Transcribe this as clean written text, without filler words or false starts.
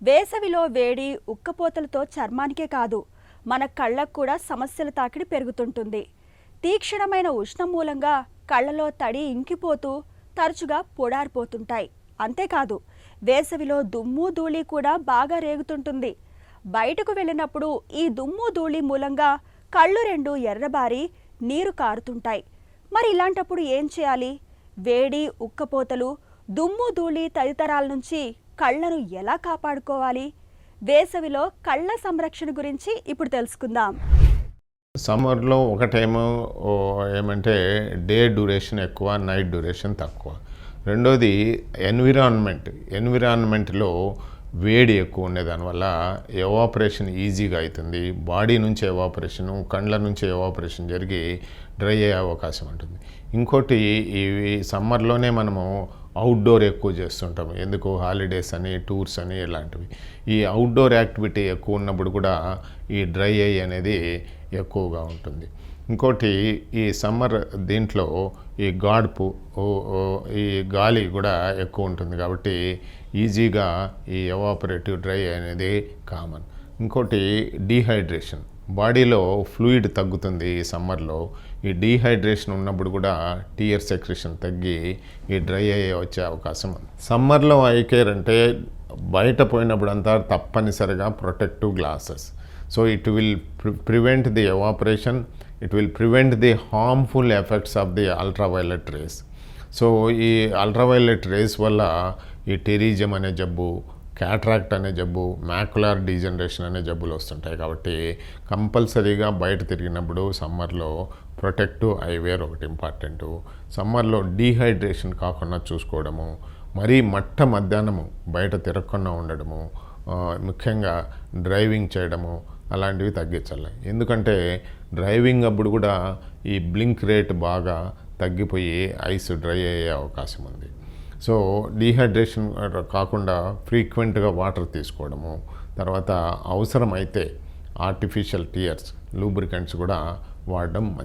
వేసవిలో వేడి ఉక్కపోతలతో చర్మానికే కాదు మన కళ్ళకు కూడా సమస్యల తాకిడి పెరుగుతుంటుంది. తీక్షణమైన ఉష్ణం మూలంగా కళ్ళలో తడి ఇంకిపోతూ తరచుగా పొడారిపోతుంటాయి. అంతేకాదు వేసవిలో దుమ్ము ధూళి కూడా బాగా రేగుతుంటుంది. బయటకు వెళ్ళినప్పుడు ఈ దుమ్ము ధూళి మూలంగా కళ్ళు రెండు ఎర్రబారి నీరు కారుతుంటాయి. మరి ఇలాంటప్పుడు ఏం చేయాలి? వేడి ఉక్కపోతలు దుమ్ము ధూళి తదితరాల నుంచి కళ్ళను ఎలా కాపాడుకోవాలి? వేసవిలో కళ్ళ సంరక్షణ గురించి ఇప్పుడు తెలుసుకుందాం. సమ్మర్లో ఒకటేమో ఏమంటే డే డ్యూరేషన్ ఎక్కువ, నైట్ డ్యూరేషన్ తక్కువ. రెండోది ఎన్విరాన్మెంట్లో వేడి ఎక్కువ ఉండేదానివల్ల ఎవాపరేషన్ ఈజీగా అవుతుంది. బాడీ నుంచి ఎవాపరేషను, కండ్ల నుంచి ఎవాపరేషన్ జరిగి డ్రై అయ్యే అవకాశం ఉంటుంది. ఇంకోటి ఈ సమ్మర్లోనే మనము అవుట్డోర్ ఎక్కువ చేస్తుంటాము. ఎందుకు? హాలిడేస్ అని, టూర్స్ అని ఇలాంటివి. ఈ అవుట్డోర్ యాక్టివిటీ ఎక్కువ ఉన్నప్పుడు కూడా ఈ డ్రై ఐ అనేది ఎక్కువగా ఉంటుంది. ఇంకోటి ఈ సమ్మర్ దీంట్లో ఈ గాడుపు, ఈ గాలి కూడా ఎక్కువ ఉంటుంది కాబట్టి ఈజీగా ఈ ఎవాపరేటివ్ డ్రై అనేది కామన్. ఇంకోటి డీహైడ్రేషన్, బాడీలో ఫ్లూయిడ్ తగ్గుతుంది ఈ సమ్మర్లో. ఈ డీహైడ్రేషన్ ఉన్నప్పుడు కూడా టీయర్ సెక్రెషన్ తగ్గి ఈ డ్రై అయ్యే వచ్చే అవకాశం ఉంది. సమ్మర్లో ఐ కేర్ అంటే బయట పోయినప్పుడు అంతా తప్పనిసరిగా protective glasses. So it will prevent the evaporation, it will prevent the harmful effects of the ultraviolet race. So ఈ అల్ట్రావైలెట్ రేస్ వల్ల ఈ టెరిజియం అనే జబ్బు, క్యాట్రాక్ట్ అనే జబ్బు, మ్యాకులార్ డీజనరేషన్ అనే జబ్బులు వస్తుంటాయి. కాబట్టి కంపల్సరీగా బయట తిరిగినప్పుడు సమ్మర్లో ప్రొటెక్టివ్ ఐవేర్ ఒకటి ఇంపార్టెంటు. సమ్మర్లో డీహైడ్రేషన్ కాకుండా చూసుకోవడము, మరీ మధ్యాహ్నము బయట తిరగకుండా ఉండడము, ముఖ్యంగా డ్రైవింగ్ చేయడము అలాంటివి తగ్గించాలి. ఎందుకంటే డ్రైవింగ్ అప్పుడు కూడా ఈ బ్లింక్ రేట్ బాగా తగ్గిపోయి ఐస్ డ్రై అయ్యే అవకాశం ఉంది. సో డీహైడ్రేషన్ కాకుండా ఫ్రీక్వెంట్గా వాటర్ తీసుకోవడము, తర్వాత అవసరమైతే ఆర్టిఫిషియల్ టీయర్స్, లూబ్రికెంట్స్ కూడా వాడడం మంచిది.